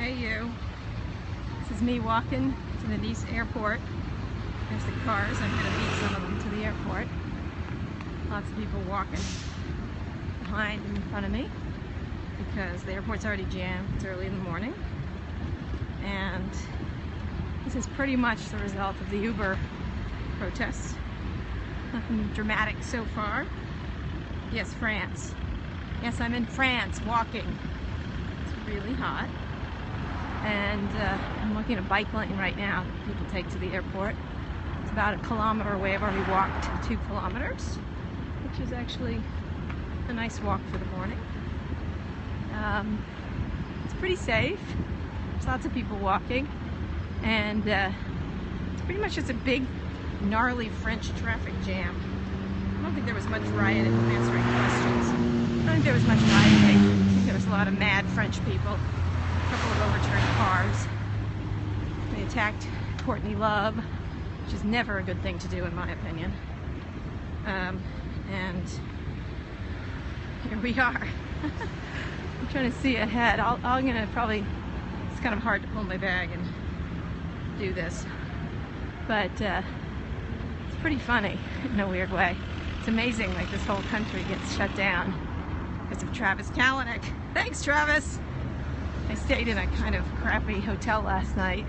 Hey you, this is me walking to the Nice airport. There's the cars, I'm going to meet some of them to the airport. Lots of people walking behind and in front of me because the airport's already jammed. It's early in the morning. And this is pretty much the result of the Uber protests. Nothing dramatic so far. Yes, France. Yes, I'm in France walking. It's really hot. And I'm looking at a bike lane right now that people take to the airport. It's about 1 kilometer away. I've already walked 2 kilometers, which is actually a nice walk for the morning. It's pretty safe. There's lots of people walking, and it's pretty much just a big, gnarly French traffic jam. I don't think there was much rioting. I'm answering questions. I don't think there was much rioting. I think there was a lot of mad French people. A couple of overturned cars. They attacked Courtney Love, which is never a good thing to do in my opinion. And here we are. I'm trying to see ahead. I'm gonna probably, it's kind of hard to pull my bag and do this, but it's pretty funny in a weird way. It's amazing, like this whole country gets shut down because of Travis Kalanick. Thanks, Travis. I stayed in a kind of crappy hotel last night,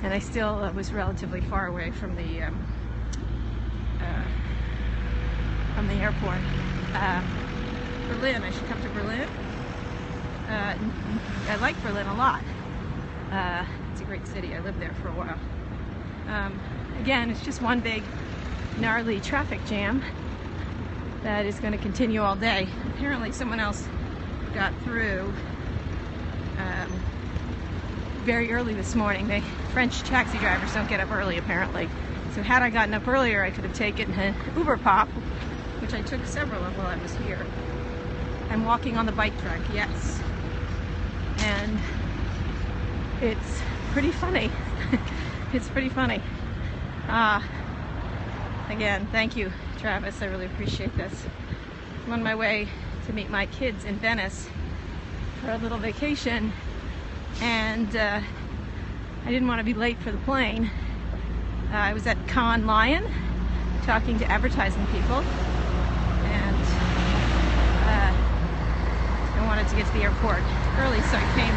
and I still was relatively far away from the airport. Berlin, I should come to Berlin. I like Berlin a lot. It's a great city. I lived there for a while. Again, it's just one big gnarly traffic jam that is going to continue all day. Apparently someone else got through very early this morning. The French taxi drivers don't get up early apparently. So had I gotten up earlier, I could have taken an Uber Pop, which I took several of while I was here. I'm walking on the bike track, yes. And it's pretty funny. It's pretty funny. Again, thank you, Travis. I really appreciate this. I'm on my way to meet my kids in Venice for a little vacation, and I didn't want to be late for the plane. I was at Cannes Lion talking to advertising people, and I wanted to get to the airport early, so I came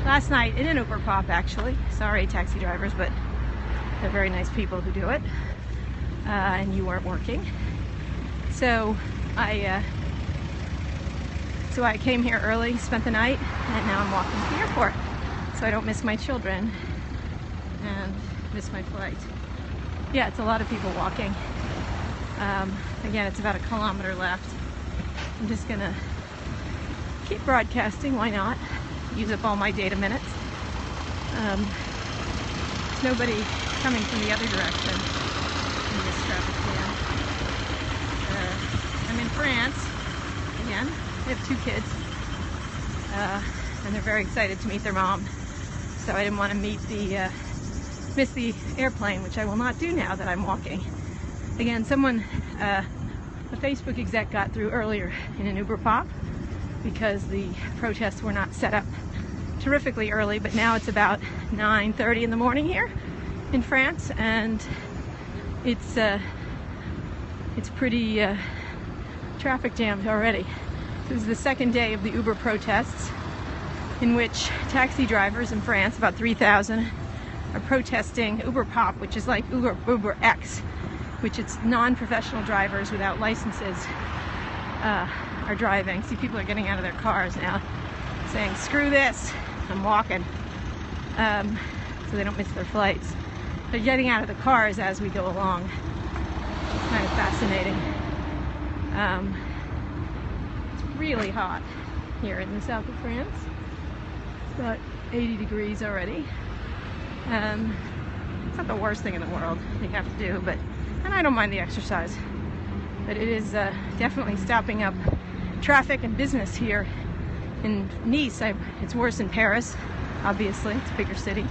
last night in an Uber Pop actually. Sorry, taxi drivers, but they're very nice people who do it, and you weren't working. So I came here early, spent the night, and now I'm walking to the airport so I don't miss my children and miss my flight. Yeah, it's a lot of people walking. Again, it's about 1 kilometer left. I'm just gonna keep broadcasting, why not? Use up all my data minutes. There's nobody coming from the other direction in this traffic jam. I'm in France again. I have 2 kids, and they're very excited to meet their mom. So I didn't want to miss the airplane, which I will not do now that I'm walking. Again, a Facebook exec got through earlier in an Uber Pop because the protests were not set up terrifically early, but now it's about 9:30 in the morning here in France, and it's pretty traffic jammed already. This is the second day of the Uber protests, in which taxi drivers in France, about 3,000, are protesting Uber Pop, which is like Uber X, which it's non-professional drivers without licenses are driving. See, people are getting out of their cars now, saying, screw this, I'm walking, so they don't miss their flights. They're getting out of the cars as we go along. It's kind of fascinating. Really hot here in the south of France. It's about 80 degrees already. It's not the worst thing in the world you have to do, and I don't mind the exercise, but it is definitely stopping up traffic and business here in Nice. It's worse in Paris, obviously, it's a bigger city,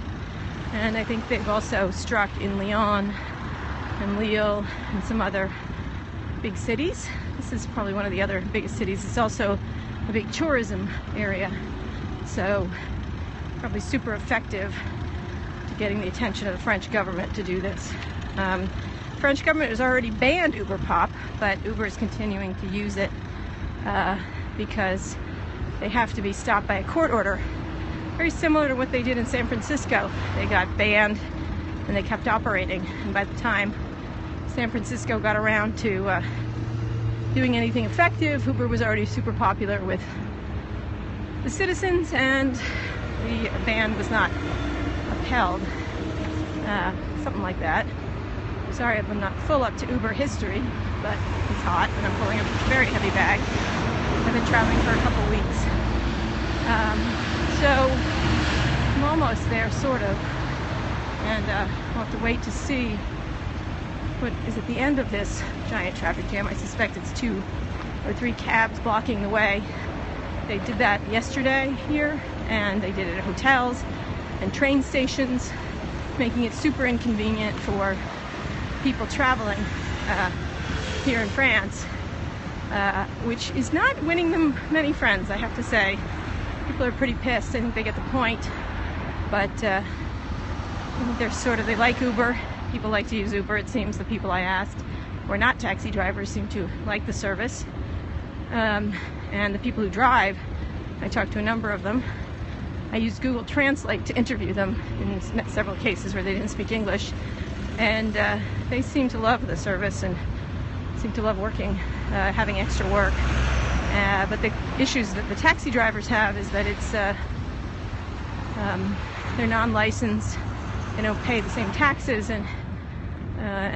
and I think they've also struck in Lyon and Lille and some other big cities. This is probably one of the other biggest cities. It's also a big tourism area. So probably super effective to getting the attention of the French government to do this. French government has already banned Uber Pop, but Uber is continuing to use it because they have to be stopped by a court order. Very similar to what they did in San Francisco. They got banned and they kept operating. And by the time San Francisco got around to doing anything effective, Uber was already super popular with the citizens and the ban was not upheld. Something like that. Sorry I'm not full up to Uber history, but it's hot and I'm pulling a very heavy bag. I've been traveling for a couple weeks. So I'm almost there, sort of, and we'll have to wait to see what is at the end of this giant traffic jam. I suspect it's 2 or 3 cabs blocking the way. They did that yesterday here, and they did it at hotels and train stations, making it super inconvenient for people traveling here in France, which is not winning them many friends, I have to say. People are pretty pissed. I think they get the point, but I think they like Uber. People like to use Uber, it seems. The people I asked who are not taxi drivers seem to like the service. And the people who drive, I talked to a number of them. I used Google Translate to interview them in several cases where they didn't speak English. And they seem to love the service and seem to love working, having extra work. But the issues that the taxi drivers have is that it's they're non-licensed, they don't pay the same taxes and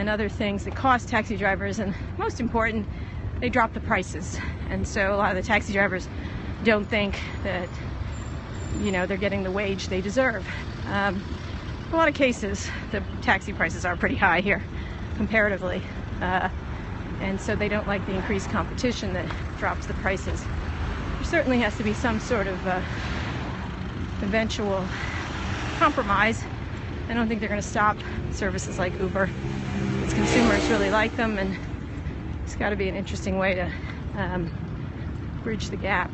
other things that cost taxi drivers, and most important, they drop the prices. And so a lot of the taxi drivers don't think that, you know, they're getting the wage they deserve. In a lot of cases, the taxi prices are pretty high here, comparatively. And so they don't like the increased competition that drops the prices. There certainly has to be some sort of eventual compromise. I don't think they're going to stop services like Uber, because consumers really like them, and it's got to be an interesting way to bridge the gap.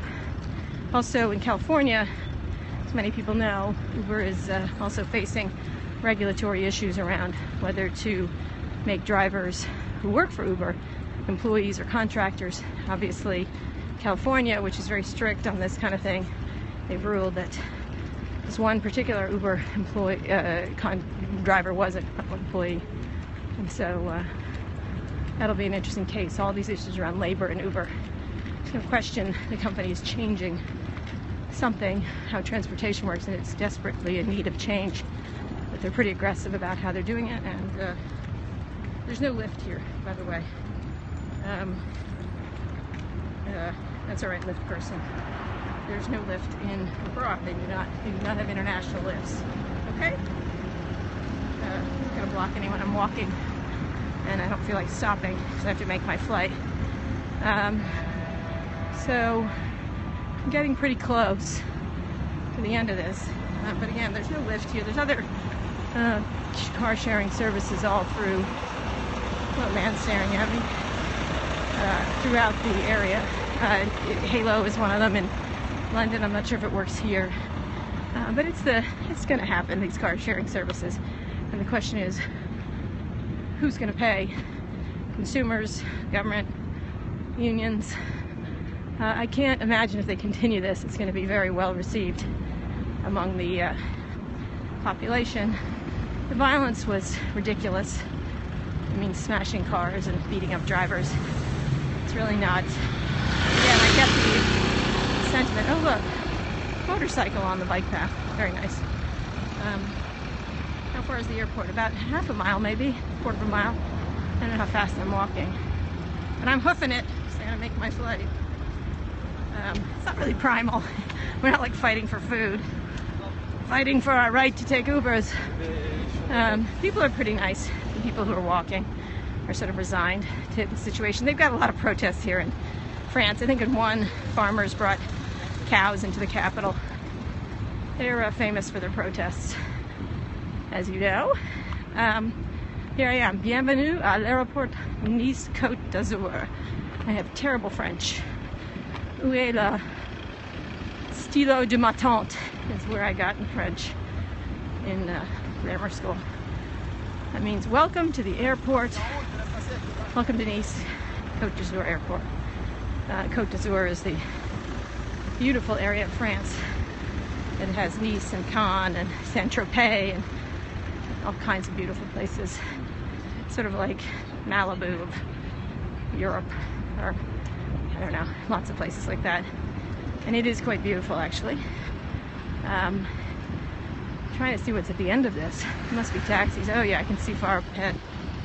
Also in California, as many people know, Uber is also facing regulatory issues around whether to make drivers who work for Uber employees or contractors. Obviously, California, which is very strict on this kind of thing, they've ruled that this one particular Uber driver was an employee. And so that'll be an interesting case. All these issues around labor and Uber. There's no question the company is changing something, how transportation works, and it's desperately in need of change. But they're pretty aggressive about how they're doing it, and there's no lift here, by the way. That's all right, lift person. There's no lift in abroad. They do not have international lifts. Okay? I'm not gonna block anyone. I'm walking, and I don't feel like stopping because I have to make my flight. So I'm getting pretty close to the end of this. But again, there's no lift here. There's other car sharing services all through. Well, man staring at me. Throughout the area. Halo is one of them in London. I'm not sure if it works here. But it's going to happen, these car sharing services. And the question is, who's going to pay? Consumers, government, unions. I can't imagine if they continue this, it's going to be very well received among the population. The violence was ridiculous. I mean, smashing cars and beating up drivers. It's really not. Again, I get the sentiment. Oh, look, motorcycle on the bike path. Very nice. How far is the airport? About half a mile, maybe, quarter of a mile. I don't know how fast I'm walking. But I'm hoofing it, so I'm gonna make my flight. It's not really primal. We're not like fighting for food. Fighting for our right to take Ubers. People are pretty nice. The people who are walking are sort of resigned to the situation. They've got a lot of protests here in France. I think in one, farmers brought cows into the capital. They're famous for their protests, as you know. Here I am. Bienvenue à l'aéroport Nice-Côte d'Azur. I have terrible French. Où est le stylo de ma tante? is where I got in French in grammar school. That means welcome to the airport. Welcome to Nice, Côte d'Azur Airport. Côte d'Azur is the beautiful area of France. It has Nice and Cannes and Saint-Tropez and all kinds of beautiful places. Sort of like Malibu of Europe, or I don't know, lots of places like that. And it is quite beautiful, actually. Trying to see what's at the end of this. There must be taxis. Oh yeah, I can see far ahead.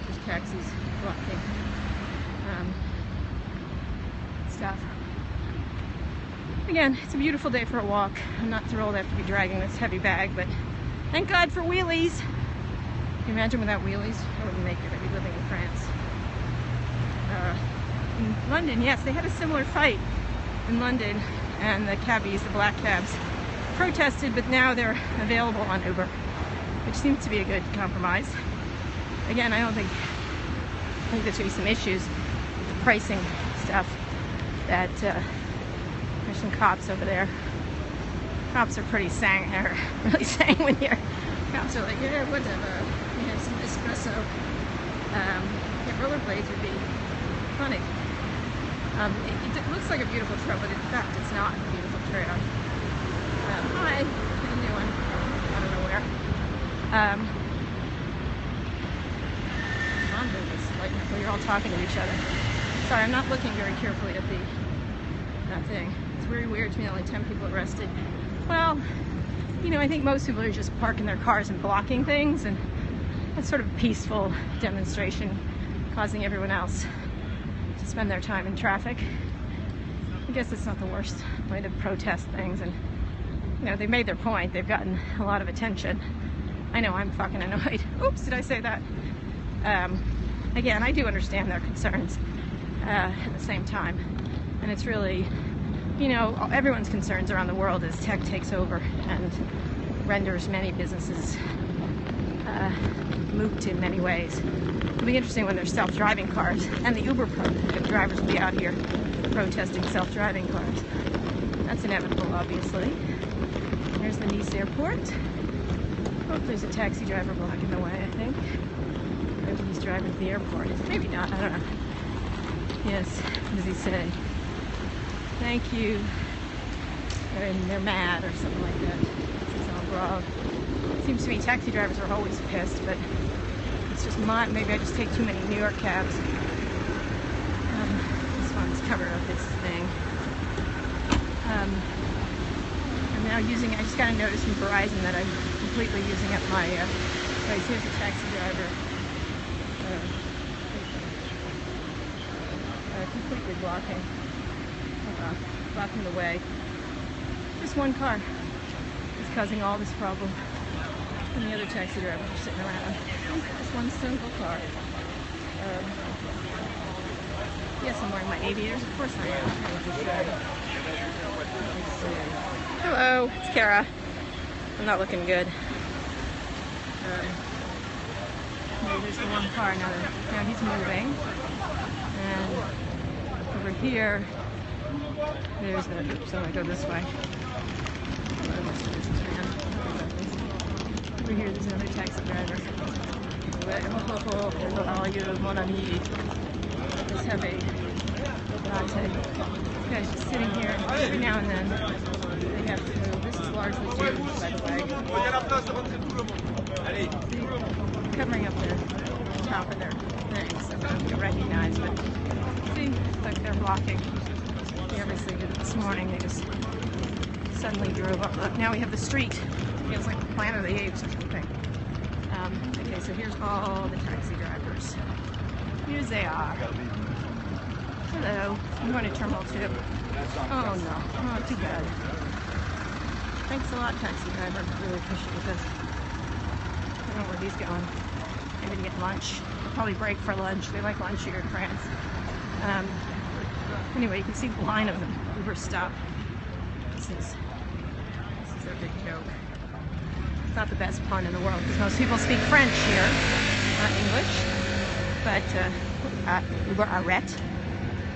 There's taxis blocking stuff. Again, it's a beautiful day for a walk. I'm not thrilled I have to be dragging this heavy bag, but thank God for wheelies. Can you imagine without wheelies? I wouldn't make it. I'd be living in France. In London, yes, they had a similar fight in London, and the cabbies, the black cabs, protested, but now they're available on Uber, which seems to be a good compromise. Again, I think there's going to be some issues with the pricing stuff. That there's some cops over there. Cops are pretty really sanguine here. Cops are like, yeah, whatever. We have some espresso. Yeah, rollerblades would be funny. It looks like a beautiful trail, but in fact, it's not a beautiful trail. Hi, what are you doing? I don't know where. Well, you're all talking to each other. Sorry, I'm not looking very carefully at the thing. It's very weird to me, only 10 people arrested. Well, you know, I think most people are just parking their cars and blocking things, and that's sort of a peaceful demonstration, causing everyone else to spend their time in traffic. I guess it's not the worst way to protest things, and you know, they made their point. They've gotten a lot of attention. I know I'm fucking annoyed. Oops, did I say that? Again, I do understand their concerns at the same time. And it's really, you know, everyone's concerns around the world as tech takes over and renders many businesses moot in many ways. It'll be interesting when there's self-driving cars, and the Uber drivers will be out here protesting self-driving cars. That's inevitable, obviously. There's the Nice airport. Oh, there's a taxi driver blocking the way, I think. Maybe he's driving to the airport. Maybe not, I don't know. Yes, what does he say? Thank you. And they're mad or something like that. It's all wrong. Seems to me taxi drivers are always pissed, but it's just maybe I just take too many New York cabs. This one's covered up its thing. I'm now using, I just got a notice from Verizon that I'm completely using up my, here's a taxi driver. Completely blocking the way. Just one car is causing all this problem, and the other taxi drivers are sitting around. Just one single car. Yes, I'm wearing my aviators. Of course I am. Hello, it's Kara. I'm not looking good. There's the one car now he's moving. And over here, there's the, oops, I'm gonna go this way. Over here, there's another taxi driver. How are you, mon ami? Just have a latte. This guy's just sitting here. Every now and then, they have to move. This is largely Jews, by the way. See, covering up their top of their things so they don't get recognized, but see, like they're blocking. They obviously did it this morning. They just suddenly drove up. Look, now we have the street. It's like the Planet of the Apes or something. Okay, so here's all the taxi drivers. Here they are. Hello. I'm going to Terminal 2. Oh no. Oh, too bad. Thanks a lot, taxi driver. Really appreciate this. I don't know where he's going. Maybe to get lunch. They'll probably break for lunch. They like lunch here in France. Anyway, you can see the line of them. Uber stop. This is a big joke. It's not the best pun in the world because most people speak French here, not English. But Uber arrête.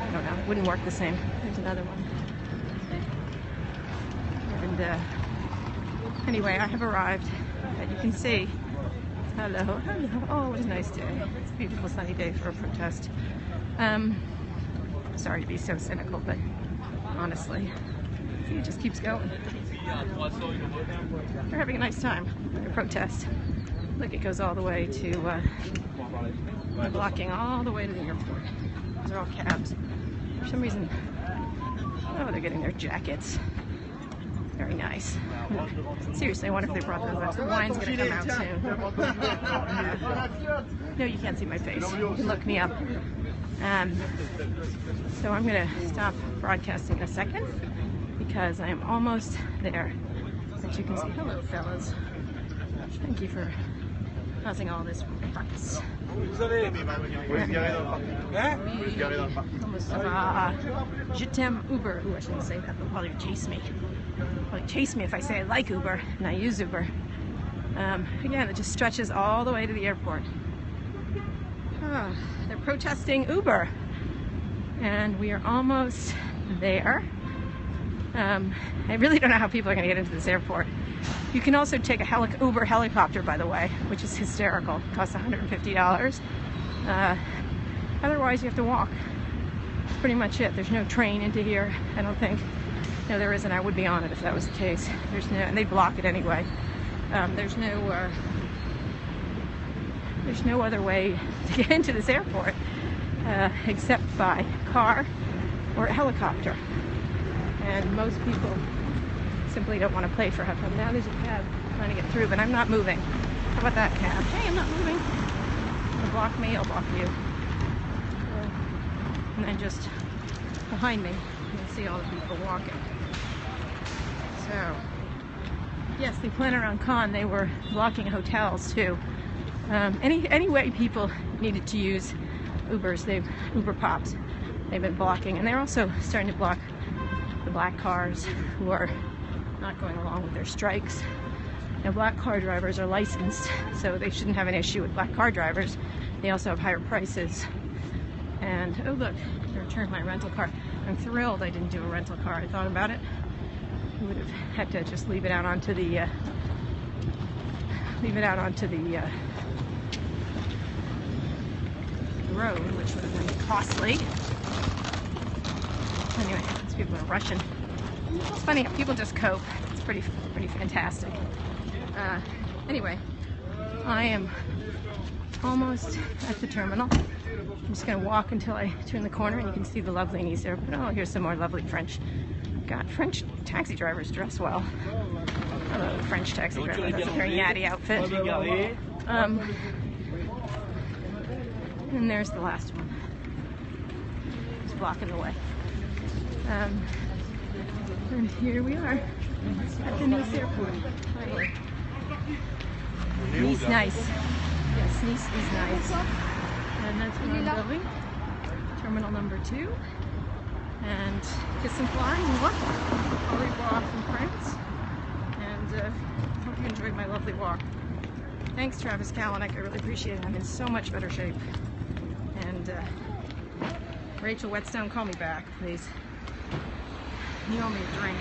I don't know. It wouldn't work the same. There's another one. And Anyway, I have arrived, and you can see. Hello, hello. Oh, what a nice day. It's a beautiful sunny day for a protest. Sorry to be so cynical, but honestly, see, it just keeps going. They're having a nice time at a protest. Look, it goes all the way to, they're blocking all the way to the airport. Those are all cabs. For some reason, oh, they're getting their jackets. Very nice. Seriously, I wonder if they brought those up. The wine's gonna come out soon. No, you can't see my face. You can look me up. So I'm gonna stop broadcasting in a second because I am almost there. As you can see, hello fellas. Thank you for causing all this ruckus. Je t'aime Uber. Ooh, I shouldn't say that. They'll probably chase me. Probably chase me if I say I like Uber and I use Uber. Again, it just stretches all the way to the airport. They're protesting Uber, and we are almost there. I really don't know how people are going to get into this airport. You can also take a Uber helicopter, by the way, which is hysterical. It costs $150. Otherwise, you have to walk. That's pretty much it. There's no train into here, I don't think. No, there isn't. I would be on it if that was the case. There's no, and they block it anyway. There's no other way to get into this airport except by car or a helicopter. And most people simply don't want to pay for it. Now there's a cab trying to get through, but I'm not moving. How about that cab? Hey, I'm not moving. You block me, I'll block you. And then just behind me, you'll see all the people walking. So, yes, they plan around Cannes. They were blocking hotels too. Any way people needed to use Uber Pops, they've been blocking, and they're also starting to block the black cars who are not going along with their strikes. Now, black car drivers are licensed, so they shouldn't have an issue with black car drivers. They also have higher prices. And oh look, I returned my rental car. I'm thrilled I didn't do a rental car. I thought about it. I would have had to just leave it out onto the road, which would have been costly. Anyway, these people are rushing. It's funny how people just cope. It's pretty fantastic. Anyway, I am almost at the terminal. I'm just going to walk until I turn the corner, and you can see the lovely Nice airport. Oh, here's some more lovely French. God, French taxi drivers dress well. Hello, French taxi driver. That's a very natty outfit. And there's the last one. It's blocking the way. And here we are at the Nice airport. Finally. Nice, nice. Yes, Nice is nice. And that's where I'm going. Terminal number 2. And kiss and fly and walk. Au revoir from France. And hope you enjoyed my lovely walk. Thanks, Travis Kalanick. I really appreciate it. I'm in so much better shape. And Rachel Whetstone, call me back, please. You owe me a drink.